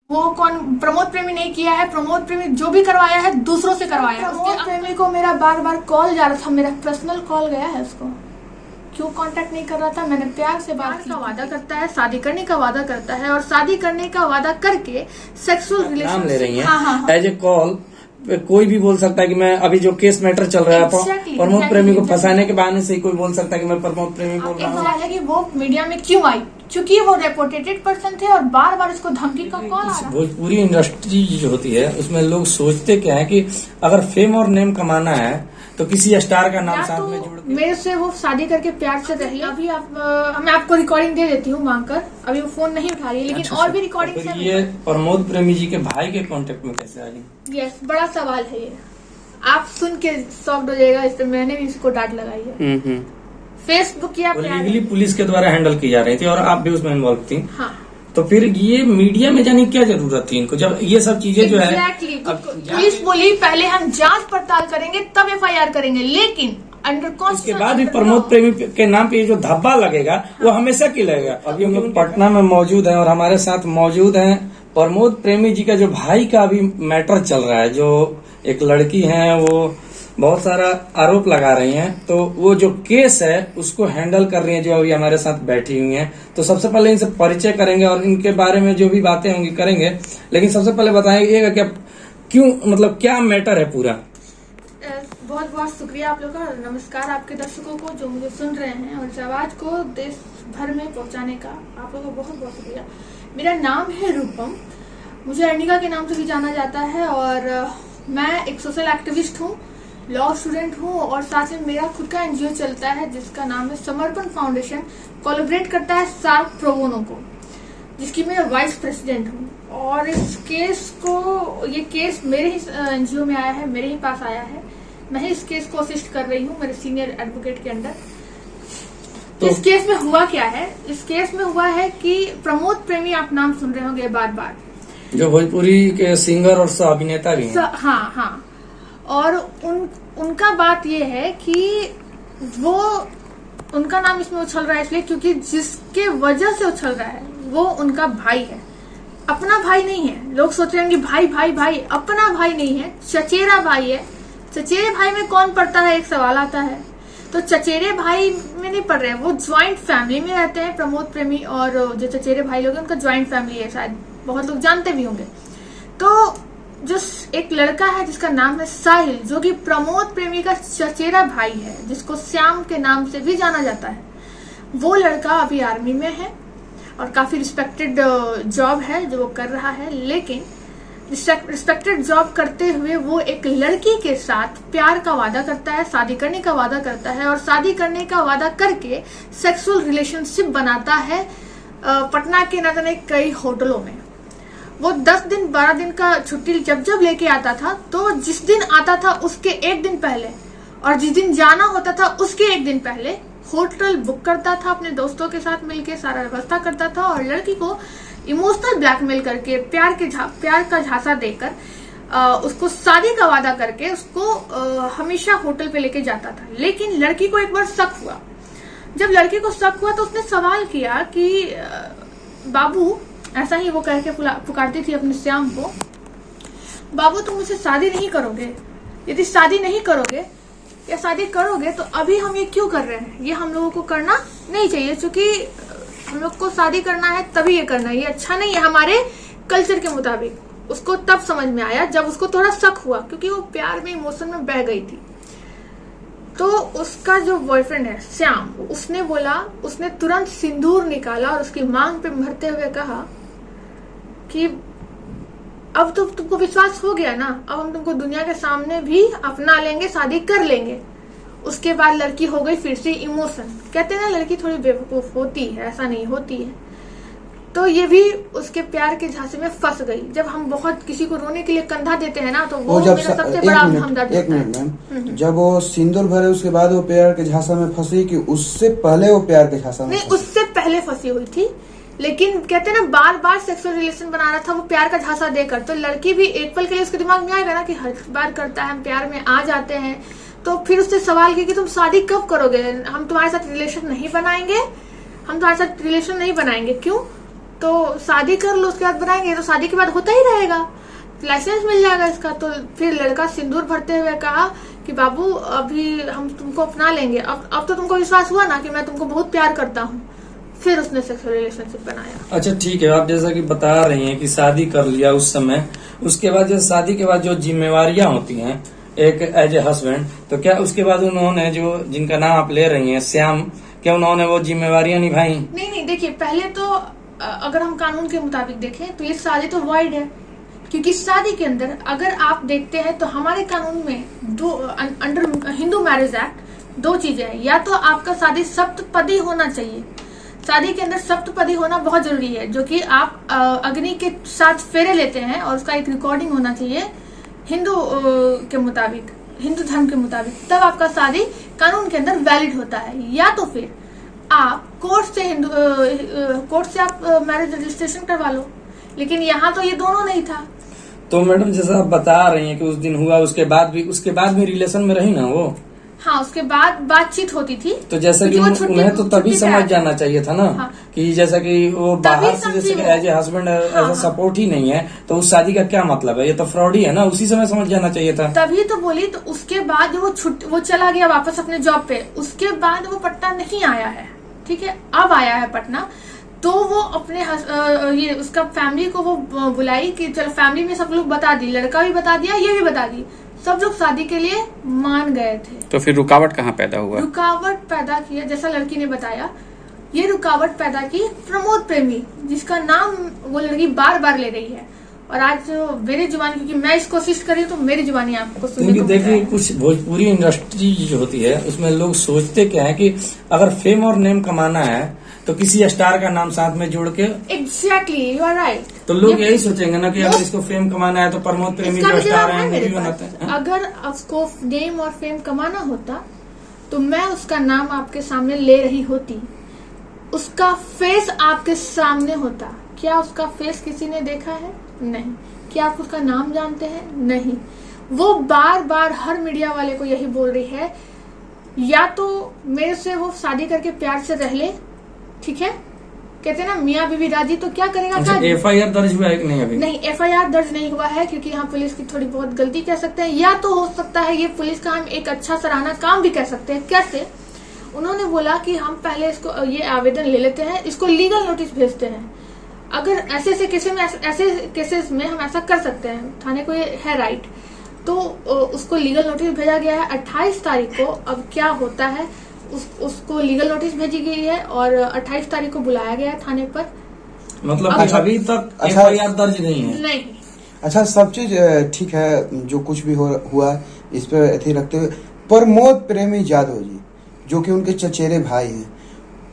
वो कौन प्रमोद प्रेमी नहीं किया है। प्रमोद प्रेमी जो भी करवाया है दूसरों से करवाया है। प्रमोद प्रेमी को मेरा बार बार कॉल जा रहा था, मेरा पर्सनल कॉल गया है उसको, क्यों कांटेक्ट नहीं कर रहा था। मैंने प्यार से बात का वादा करता है, शादी करने का वादा करता है और शादी करने का वादा करके सेक्सुअल रिलेशन ले रही है। हाँ। एज ए कॉल कोई भी बोल सकता है कि मैं अभी जो केस मैटर चल रहा है प्रमोद प्रेमी को फंसाने के बहाने से कोई बोल सकता है कि मैं प्रमोद प्रेमी बोल रहा हूँ। है कि वो मीडिया में क्यों आई, क्योंकि वो रेपुटेटेड पर्सन थे और बार बार उसको धमकी का कॉल आ रहा। भोजपुरी इंडस्ट्री जो होती है उसमें लोग सोचते क्या है कि अगर फेम और नेम कमाना है तो किसी स्टार का नाम साथ में जोड़ मेरे से वो शादी करके प्यार से रही। अभी मैं आपको रिकॉर्डिंग दे देती हूँ मांगकर, अभी वो फोन नहीं उठा रही है, लेकिन और भी रिकॉर्डिंग तो ये प्रमोद प्रेमी जी के भाई के कांटेक्ट में कैसे आ गई? यस, बड़ा सवाल है ये, आप सुन के शॉक्ड हो जाएगा। इस पर मैंने भी इसको डांट लगाई है। फेसबुक या लीगली पुलिस के द्वारा हैंडल की जा रही थी और आप भी उसमें इन्वॉल्व थी। हाँ, तो फिर ये मीडिया में जाने की क्या जरूरत थी इनको, जब ये सब चीजें जो है पुलिस बोली पहले हम जांच पड़ताल करेंगे तब FIR करेंगे, लेकिन अंडर उसके बाद भी प्रमोद प्रेमी के नाम पे जो धब्बा लगेगा वो हमेशा की लगेगा। अभी हम लोग पटना में मौजूद हैं और हमारे साथ मौजूद हैं प्रमोद प्रेमी जी का जो भाई का अभी मैटर चल रहा है। जो एक लड़की है वो बहुत सारा आरोप लगा रही हैं, तो वो जो केस है उसको हैंडल कर रही हैं जो अभी हमारे साथ बैठी हुई हैं। तो सबसे पहले इनसे परिचय करेंगे और इनके बारे में जो भी बातें होंगी करेंगे, लेकिन सबसे पहले बताइएगा कि क्यों, मतलब क्या मैटर है पूरा। बहुत बहुत शुक्रिया आप लोग का, नमस्कार आपके दर्शकों को जो मुझे सुन रहे हैं और इस आवाज को देश भर में पहुंचाने का आप लोगों को बहुत बहुत शुक्रिया। मेरा नाम है रूपम, मुझे अर्निका के नाम से भी जाना जाता है और मैं एक सोशल एक्टिविस्ट हूँ, लॉ स्टूडेंट हूँ और साथ में मेरा खुद का NGO चलता है जिसका नाम है समर्पण फाउंडेशन। कोलैबोरेट करता है सार्क प्रोबोनो को, जिसकी मैं वाइस प्रेसिडेंट हूँ। और इस केस को, ये केस मेरे ही NGO में आया है, मेरे ही पास आया है, मैं ही इस केस को असिस्ट कर रही हूँ मेरे सीनियर एडवोकेट के अंडर। तो इस केस में हुआ क्या है, इस केस में हुआ है कि प्रमोद प्रेमी, आप नाम सुन रहे होंगे बार बार, जो भोजपुरी के सिंगर और सह अभिनेता भी हैं। हाँ, और उनका बात ये है कि वो, उनका नाम इसमें उछल रहा है इसलिए क्योंकि जिसके वजह से उछल रहा है वो उनका भाई है, अपना भाई नहीं है। लोग सोच रहे हैं कि भाई भाई भाई, अपना भाई नहीं है, चचेरा भाई है। चचेरे भाई में कौन पड़ता है, एक सवाल आता है। तो चचेरे भाई में नहीं पड़ रहे हैं, वो ज्वाइंट फैमिली में रहते हैं। प्रमोद प्रेमी और जो चचेरे भाई लोग हैं उनका ज्वाइंट फैमिली है, शायद बहुत लोग जानते भी होंगे। तो जो एक लड़का है जिसका नाम है साहिल, जो कि प्रमोद प्रेमी का चचेरा भाई है, जिसको श्याम के नाम से भी जाना जाता है, वो लड़का अभी आर्मी में है और काफी रिस्पेक्टेड जॉब है जो वो कर रहा है। लेकिन रिस्पेक्टेड जॉब करते हुए वो एक लड़की के साथ प्यार का वादा करता है, शादी करने का वादा करता है और शादी करने का वादा करके सेक्सुअल रिलेशनशिप बनाता है पटना के न जाने कई होटलों में। वो 10 दिन 12 दिन का छुट्टी जब लेके आता था, तो जिस दिन आता था उसके एक दिन पहले और जिस दिन जाना होता था उसके एक दिन पहले होटल बुक करता था, अपने दोस्तों के साथ मिलके सारा व्यवस्था करता था और लड़की को इमोशनल ब्लैकमेल करके प्यार का झांसा देकर उसको शादी का वादा करके उसको हमेशा होटल पे लेके जाता था। लेकिन लड़की को एक बार शक हुआ। जब लड़की को शक हुआ तो उसने सवाल किया कि बाबू, ऐसा ही वो कह के पुकारती थी अपने श्याम को, बाबू तुम मुझसे शादी नहीं करोगे? यदि शादी नहीं करोगे या शादी करोगे तो अभी हम ये क्यों कर रहे हैं, ये हम लोगों को करना नहीं चाहिए, क्योंकि हम लोग को शादी करना है तभी ये करना है, ये अच्छा नहीं है हमारे कल्चर के मुताबिक। उसको तब समझ में आया जब उसको थोड़ा शक हुआ, क्योंकि वो प्यार में, इमोशन में बह गई थी। तो उसका जो बॉयफ्रेंड है श्याम, उसने बोला, उसने तुरंत सिंदूर निकाला और उसकी मांग पे भरते हुए कहा कि अब तो तुमको विश्वास हो गया ना, अब हम तुमको दुनिया के सामने भी अपना लेंगे, शादी कर लेंगे। उसके बाद लड़की हो गई फिर से इमोशन। कहते हैं ना लड़की थोड़ी बेवकूफ होती है, ऐसा नहीं होती है। तो ये भी उसके प्यार के झांसे में फंस गई। जब हम बहुत किसी को रोने के लिए कंधा देते हैं ना, तो वो मेरा सबसे बड़ा हमदर्द। एक मिनट मैम, जब वो सिंदूर भरे उसके बाद वो प्यार के झांसा में फंसी कि उससे पहले वो प्यार के झांसा में? नहीं, उससे पहले फंसी हुई थी, लेकिन कहते हैं ना बार बार सेक्सुअल रिलेशन बना रहा था वो प्यार का झांसा देकर। तो लड़की भी एक पल के लिए उसके दिमाग में आएगा ना कि हर बार करता है, हम प्यार में आ जाते हैं। तो फिर उससे सवाल किया कि तुम शादी कब करोगे, हम तुम्हारे साथ रिलेशन नहीं बनाएंगे, हम तुम्हारे साथ रिलेशन नहीं बनाएंगे। क्यों? तो शादी कर लो, उसके बाद बनाएंगे, तो शादी के बाद होता ही रहेगा, लाइसेंस मिल जाएगा इसका। तो फिर लड़का सिंदूर भरते हुए कहा कि बाबू अभी हम तुमको अपना लेंगे, अब तो तुमको विश्वास हुआ ना कि मैं तुमको बहुत प्यार करता हूँ। फिर उसने सेक्सुअल रिलेशनशिप बनाया। अच्छा ठीक है, आप जैसा कि बता रही हैं कि शादी कर लिया उस समय, उसके बाद जो शादी के बाद जो जिम्मेवारियां होती हैं एक एज ए हस्बैंड, तो क्या उसके बाद उन्होंने जो जिनका नाम आप ले रही हैं श्याम, क्या उन्होंने वो जिम्मेवारियां निभाई? नहीं, देखिए पहले तो अगर हम कानून के मुताबिक देखें तो ये शादी तो वॉइड है, क्योंकि शादी के अंदर अगर आप देखते हैं तो हमारे कानून में दो अंडर हिंदू मैरिज एक्ट दो चीजें हैं। या तो आपका शादी सप्तपदी होना चाहिए, शादी के अंदर सप्तपदी होना बहुत जरूरी है, जो कि आप अग्नि के साथ फेरे लेते हैं और उसका एक रिकॉर्डिंग होना चाहिए हिंदू के मुताबिक, हिंदू धर्म के मुताबिक, तब आपका शादी कानून के अंदर वैलिड होता है। या तो फिर आप कोर्ट से आप मैरिज रजिस्ट्रेशन करवा लो, लेकिन यहाँ तो ये दोनों नहीं था। तो मैडम जैसा आप बता रही हैं कि उस दिन हुआ, उसके बाद भी रिलेशन में रही ना वो? हाँ, उसके बाद बातचीत होती थी। तो जैसा कि उन्हें तो तभी समझ जाना चाहिए था ना। हाँ। कि जैसा कि वो बाहर से जैसे एज ए हस्बैंड ऐसा सपोर्ट ही नहीं है, तो उस शादी का क्या मतलब है? ये तो फ्रॉड ही है ना, उसी समय समझ जाना चाहिए था। तभी तो बोली। तो उसके बाद वो चला गया वापस अपने जॉब पे, उसके बाद वो पटना नहीं आया है, ठीक है, अब आया है पटना। तो वो अपने ये उसका फैमिली को वो बुलाई कि चलो फैमिली में सब लोग बता दी, लड़का भी बता दिया, ये भी बता दी, सब लोग शादी के लिए मान गए थे। तो फिर रुकावट कहाँ पैदा हुआ? रुकावट पैदा किया, जैसा लड़की ने बताया, ये रुकावट पैदा की प्रमोद प्रेमी, जिसका नाम वो लड़की बार बार ले रही है। और आज मेरी जुबानी, क्योंकि मैं इस कोशिश करी तो मेरी जुबानी आपको सुनने को देखिए कुछ भोजपुरी इंडस्ट्री जो होती है उसमें लोग सोचते क्या है कि अगर फेम और नेम कमाना है तो किसी स्टार का नाम साथ में जोड़ के, एग्जैक्टली यू आर राइट, तो लोग यही सोचेंगे ना कि अगर इसको फेम कमाना है तो प्रमोद प्रेमी जो स्टार है वो भी बनाते हैं। अगर उसको नेम और फेम कमाना होता तो मैं उसका नाम आपके सामने ले रही होती, उसका फेस आपके सामने होता। क्या उसका फेस किसी ने देखा है? नहीं। क्या आप उसका नाम जानते हैं? नहीं। वो बार बार हर मीडिया वाले को यही बोल रही है, या तो मेरे से वो शादी करके प्यार से रह ले, ठीक है, कहते हैं ना मियाँ बीवी राजी, तो क्या करेगा? अच्छा, FIR दर्ज हुआ है कि नहीं? अभी नहीं, FIR दर्ज नहीं हुआ है, क्योंकि यहाँ पुलिस की थोड़ी बहुत गलती कह सकते हैं, या तो हो सकता है ये पुलिस का हम एक अच्छा सराहना काम भी कह सकते हैं। कैसे? उन्होंने बोला कि हम पहले इसको ये आवेदन ले लेते हैं, इसको लीगल नोटिस भेजते हैं। अगर ऐसे केसेस में हम ऐसा कर सकते हैं, थाने को ये है राइट, तो उसको लीगल नोटिस भेजा गया है 28 तारीख को। अब क्या होता है, उसको लीगल नोटिस भेजी गई है और 28 तारीख को बुलाया गया है थाने पर। मतलब अभी तक FIR दर्ज नहीं है? नहीं। अच्छा, सब चीज ठीक है, जो कुछ भी हुआ इस पे अथी रखते हुए, प्रमोद प्रेमी यादव जी जो कि उनके चचेरे भाई हैं,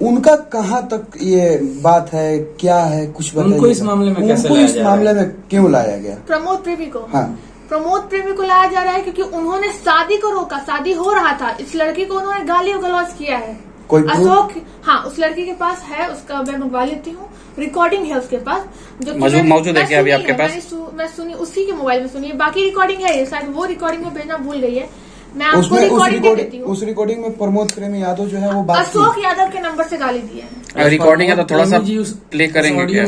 उनका कहाँ तक ये बात है, क्या है, कुछ बताइए। उनको इस मामले में कैसे उनको इस मामले में क्यों लाया गया? प्रमोद प्रेमी को? हाँ, प्रमोद प्रेमी को लाया जा रहा है क्योंकि उन्होंने शादी को रोका, शादी हो रहा था, इस लड़की को उन्होंने गाली और गलौज किया है। कोई अशोक, हाँ, उस लड़की के पास है, उसका मैं मंगवा लेती हूँ, रिकॉर्डिंग है उसके पास, जो मौजूद है क्या अभी आपके पास? मैं सुनी, उसी के मोबाइल में सुनी है, बाकी रिकॉर्डिंग है, शायद वो रिकॉर्डिंग में भेजना भूल गई है। मैं आपको रिकॉर्डिंग दे देती हूँ। उस रिकॉर्डिंग में प्रमोद प्रेमी यादव जो है वो बात अशोक यादव के नंबर से गाली दी है। रिकॉर्डिंग है तो थोड़ा सा प्ले करेंगे क्या?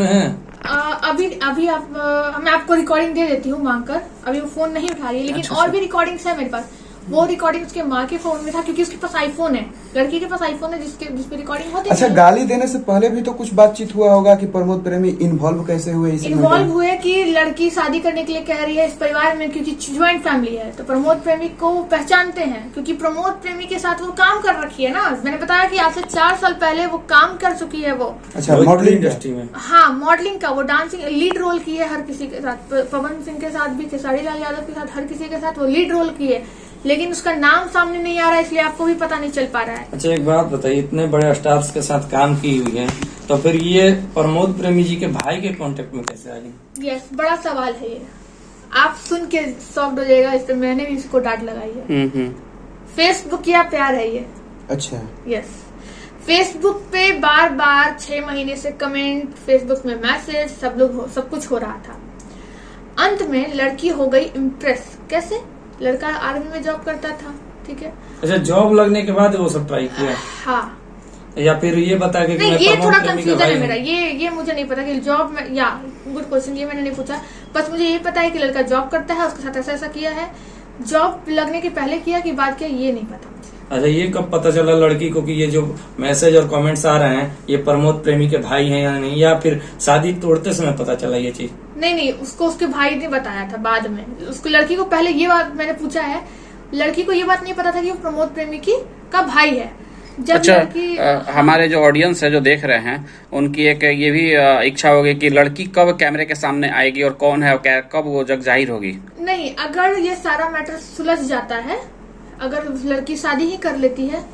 अभी मैं आपको रिकॉर्डिंग दे देती हूँ मांगकर, अभी वो फोन नहीं उठा रही है, लेकिन और भी रिकॉर्डिंग्स है मेरे पास। वो रिकॉर्डिंग उसके माँ के फोन में था, क्योंकि उसके पास आईफोन है, लड़की के पास आईफोन है जिसपे रिकॉर्डिंग होती है। अच्छा, गाली देने से पहले भी तो कुछ बातचीत हुआ होगा कि प्रमोद प्रेमी इन्वॉल्व कैसे हुए? इन्वॉल्व हुए कि लड़की शादी करने के लिए कह रही है इस परिवार में, क्योंकि ज्वाइंट फैमिली है, तो प्रमोद प्रेमी को पहचानते हैं, क्योंकि प्रमोद प्रेमी के साथ वो काम कर रखी है ना। मैंने बताया कि आज से 4 साल पहले वो काम कर चुकी है वो। अच्छा, मॉडलिंग इंडस्ट्री में? हाँ, मॉडलिंग का, वो डांसिंग लीड रोल की है हर किसी के साथ, पवन सिंह के साथ भी, खेसारी लाल यादव के साथ, हर किसी के साथ वो लीड रोल की है, लेकिन उसका नाम सामने नहीं आ रहा है, इसलिए आपको भी पता नहीं चल पा रहा है। अच्छा, एक बात बताइए, इतने बड़े स्टार्स के साथ काम की हुई है, तो फिर ये प्रमोद प्रेमी जी के भाई के कांटेक्ट में कैसे आ गई? यस, बड़ा सवाल है ये, आप सुन के शॉक्ड हो जाएगा, इस पर मैंने भी इसको डांट लगाई है। फेसबुक या प्यार है ये। अच्छा, यस, फेसबुक पे बार बार 6 महीने से कमेंट, फेसबुक में मैसेज, सब कुछ हो रहा था। अंत में लड़की हो गई इम्प्रेस। कैसे? लड़का आर्मी में जॉब करता था, ठीक है। अच्छा, जॉब लगने के बाद वो सब ट्राई किया? हाँ, या फिर ये बता के नहीं, ये थोड़ा कंफ्यूजन है मेरा, ये मुझे नहीं पता कि जॉब में, या गुड क्वेश्चन, ये मैंने नहीं पूछा। बस मुझे ये पता है कि लड़का जॉब करता है, उसके साथ ऐसा ऐसा किया है, जॉब लगने के पहले किया कि बाद किया, ये नहीं पता मुझे। अच्छा, ये कब पता चला लड़की को कि ये जो मैसेज और कमेंट्स आ रहे हैं ये प्रमोद प्रेमी के भाई हैं या नहीं, या फिर शादी तोड़ते समय पता चला ये चीज? नहीं, उसको उसके भाई ने बताया था बाद में। उसको लड़की को पहले ये बात मैंने पूछा है, लड़की को ये बात नहीं पता था कि वो प्रमोद प्रेमी का भाई है। जब अच्छा, हमारे जो ऑडियंस है जो देख रहे हैं उनकी एक ये भी इच्छा होगी कि लड़की कब कैमरे के सामने आएगी और कौन है और कब वो जग जाहिर होगी? नहीं, अगर ये सारा मैटर सुलझ जाता है, अगर लड़की शादी ही कर लेती है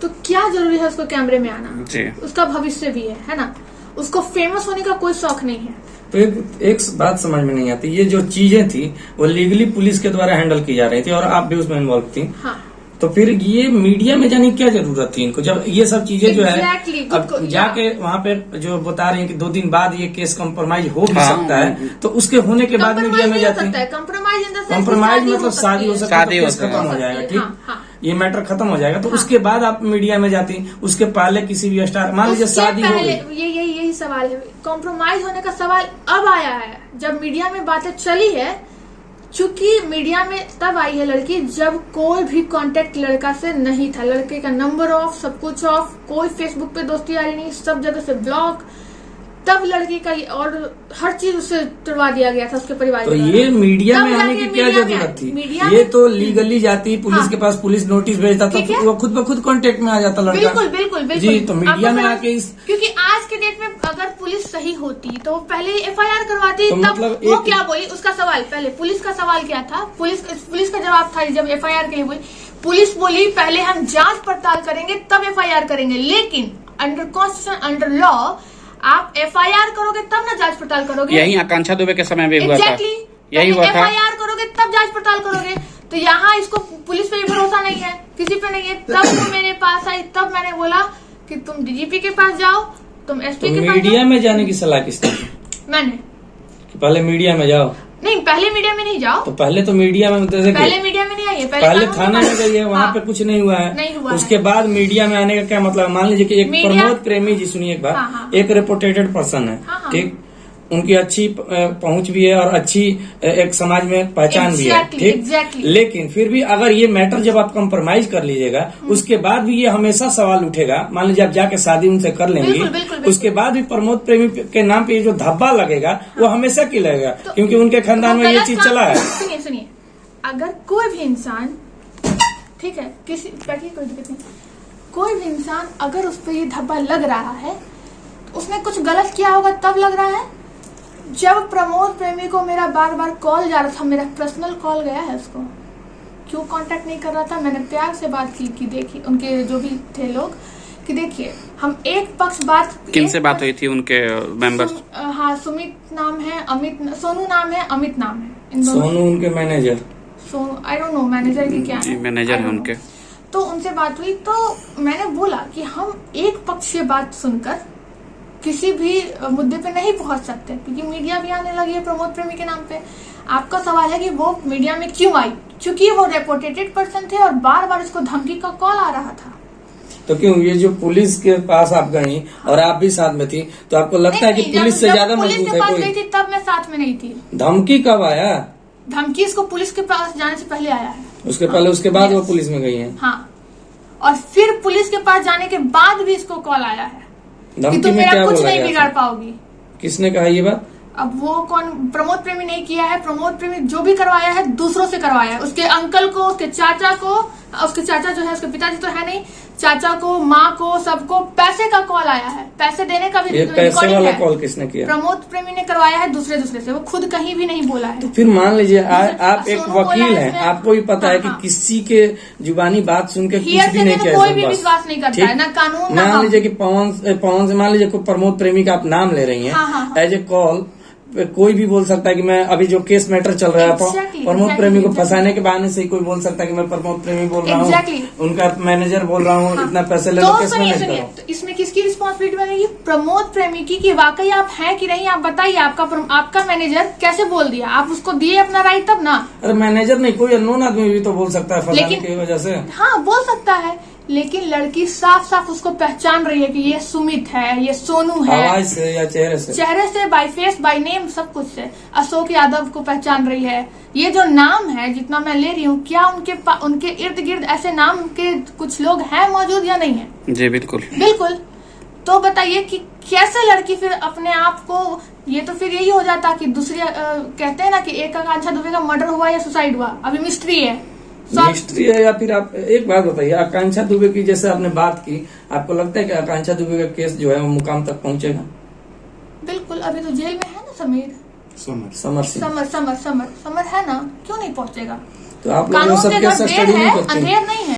तो क्या जरूरी है उसको कैमरे में आना? जी, उसका भविष्य भी है ना, उसको फेमस होने का कोई शौक नहीं है। तो एक बात समझ में नहीं आती, ये जो चीजें थी वो लीगली पुलिस के द्वारा हैंडल की जा रही थी और आप भी उसमें इन्वॉल्व थी। हाँ। तो फिर ये मीडिया में जाने की क्या जरूरत थी इनको, जब ये सब चीजें जो है अब जाके वहाँ पे जो बता रही हैं कि 2 दिन बाद ये केस कॉम्प्रोमाइज हो भी सकता है, तो उसके होने के बाद मीडिया में जाती है। कॉम्प्रोमाइज मतलब शादी हो सकती है, केस खत्म हो जाएगा, ठीक, ये मैटर खत्म हो जाएगा, तो उसके बाद आप मीडिया में जाती। उसके पहले किसी भी स्टार, मान लीजिए शादी हो गई, यही सवाल है। कॉम्प्रोमाइज होने का सवाल अब आया है जब मीडिया में बातें चली है, चूंकि मीडिया में तब आई है लड़की जब कोई भी कांटेक्ट लड़का से नहीं था, लड़के का नंबर ऑफ, सब कुछ ऑफ, कोई फेसबुक पे दोस्ती आ रही नहीं, सब जगह से ब्लॉक, तब लड़की का और हर चीज उससे तुड़वा दिया गया था उसके परिवार। तो ये मीडिया में आने की क्या जरूरत थी? ये तो लीगली जाती पुलिस के पास, पुलिस नोटिस भेजता तो वो खुद ब खुद कांटेक्ट में आ जाता लड़का। बिल्कुल जी, तो मीडिया में आके इस, क्योंकि आज के डेट में अगर पुलिस सही होती तो पहले FIR करवाती, तो तब मतलब वो क्या बोली, उसका सवाल पहले, पुलिस का सवाल क्या था, पुलिस का जवाब था जब FIR के लिए बोली, पुलिस बोली पहले हम जांच पड़ताल करेंगे तब FIR करेंगे, लेकिन अंडर कॉन्स्टिट्यूशन, अंडर लॉ आप FIR करोगे तब ना जांच पड़ताल करोगे। यही आकांक्षा दुबे के समय में हुआ था, यही हुआ था। FIR करोगे तब जांच पड़ताल करोगे। तो यहाँ इसको पुलिस पे भी भरोसा नहीं है, किसी पे नहीं है। तब वो मेरे पास आई, तब मैंने बोला कि तुम DGP के पास जाओ, तुम SP के पास जाओ। मीडिया में जाने की सलाह किसने दी? मैंने। पहले मीडिया में जाओ? नहीं, पहले मीडिया में नहीं जाओ। तो पहले तो मीडिया में, पहले मीडिया में नहीं आई है, पहले थाने में गई है, वहाँ पे कुछ नहीं हुआ है, नहीं हुआ उसके बाद मीडिया में आने का क्या मतलब? मान लीजिए कि एक प्रमोद प्रेमी जी, सुनिए एक बात, एक रिपोर्टेड पर्सन है, ठीक, उनकी अच्छी पहुंच भी है और अच्छी एक समाज में पहचान भी है, ठीक, लेकिन फिर भी अगर ये मैटर जब आप कंप्रोमाइज कर लीजिएगा, उसके बाद भी ये हमेशा सवाल उठेगा। मान लीजिए आप जाके शादी उनसे कर लेंगे, उसके बाद भी प्रमोद प्रेमी के नाम पे ये जो धब्बा लगेगा वो हमेशा की लगेगा, क्योंकि उनके खानदान में ये चीज चला है। सुनिए, अगर कोई भी इंसान, ठीक है, किसी बैठिए, कोई दिक्कत नहीं, कोई भी इंसान अगर उस पर ये धब्बा लग रहा है, उसने कुछ गलत किया होगा तब लग रहा है। जब प्रमोद प्रेमी को मेरा बार बार कॉल जा रहा था, मेरा पर्सनल कॉल गया है उसको, क्यों कांटेक्ट नहीं कर रहा था, मैंने प्यार से बात की कि देखिए, उनके जो भी थे लोग, कि देखिए हम एक पक्ष बात, किन से बात हुई थी उनके मेंबर्स? हाँ, सुमित नाम है, अमित, सोनू नाम है, अमित नाम है, सोनू उनके manager, Sonu, I don't know manager की क्या है, मैनेजर है उनके। तो उनसे बात हुई, तो मैंने बोला कि हम एक पक्ष से बात सुनकर किसी भी मुद्दे पे नहीं पहुंच सकते, क्योंकि मीडिया भी आने लगी है प्रमोद प्रेमी के नाम पे। आपका सवाल है कि वो मीडिया में क्यों आई, क्योंकि वो रेपुटेटेड पर्सन थे और बार बार इसको धमकी का कॉल आ रहा था। तो क्यों ये जो पुलिस के पास आप गई और आप भी साथ में थी, तो आपको लगता है कि पुलिस से ज्यादा मजबूत है कोई? पुलिस के पास गई थी तब मैं साथ में नहीं थी। धमकी कब आया? धमकी इसको पुलिस के पास जाने से पहले आया है। उसके पहले, उसके बाद वो पुलिस में गई है? हाँ, और फिर पुलिस के पास जाने के बाद भी इसको कॉल आया है कि तुम मेरा कुछ नहीं बिगाड़ पाओगी। किसने कहा ये बात? अब वो कौन, प्रमोद प्रेमी नहीं किया है, प्रमोद प्रेमी जो भी करवाया है दूसरों से करवाया है, उसके अंकल को, उसके चाचा को, उसके चाचा जो है, उसके पिताजी तो है नहीं, चाचा को, माँ को, सबको पैसे का कॉल आया है, पैसे देने का भी पैसे वाला कॉल किसने किया? प्रमोद प्रेमी ने करवाया है दूसरे से, वो खुद कहीं भी नहीं बोला है। तो फिर मान लीजिए आप एक वकील हैं, आपको भी पता है कि किसी के जुबानी बात सुन के कुछ भी नहीं किया, कोई भी विश्वास नहीं करता है, ना कानून। मान लीजिए कि पवन से मान लीजिए कोई प्रमोद प्रेमी का आप नाम ले रही हैं, एज ए कॉल कोई भी बोल सकता है कि मैं अभी जो केस मैटर चल रहा है प्रमोद प्रेमी को फंसाने के बहाने से कोई बोल सकता है कि मैं प्रमोद प्रेमी बोल रहा हूँ, उनका मैनेजर बोल रहा हूँ, इतना पैसे ले लो, केस मैनेज करो। तो इसमें किसकी रिस्पॉन्सिबिलिटी बनेगी? प्रमोद प्रेमी की, कि वाकई आप हैं कि नहीं, आप बताइए। आपका मैनेजर कैसे बोल दिया? आप उसको दिए अपना राइट तब ना। अरे मैनेजर नहीं, कोई अननोन आदमी भी तो बोल सकता है फंसाने की वजह से। हाँ, बोल सकता है, लेकिन लड़की साफ साफ उसको पहचान रही है कि ये सुमित है, ये सोनू है। आवाज से या चेहरे से? चेहरे से, बाय फेस, बाय नेम, सब कुछ से अशोक यादव को पहचान रही है। ये जो नाम है जितना मैं ले रही हूँ, क्या उनके इर्द गिर्द ऐसे नाम के कुछ लोग हैं मौजूद या नहीं है? जी बिल्कुल बिल्कुल। तो बताइए कि कैसे लड़की फिर अपने आप को, ये तो फिर यही हो जाता कि दूसरी कहते हैं ना कि एक आकांक्षा दुबे का मर्डर हुआ या सुसाइड हुआ, अभी मिस्ट्री है। मिस्ट्री है या फिर आप एक बात बताइए, आकांक्षा दुबे की जैसे आपने बात की, आपको लगता है कि आकांक्षा दुबे का केस जो है वो मुकाम तक पहुंचेगा? बिल्कुल। अभी तो जेल में है ना समीर, समर सिंह समर है ना, क्यों नहीं पहुंचेगा? तो आप लोग कानून सब के केस घर स्टडी देर नहीं है, करते? अंधेर नहीं है।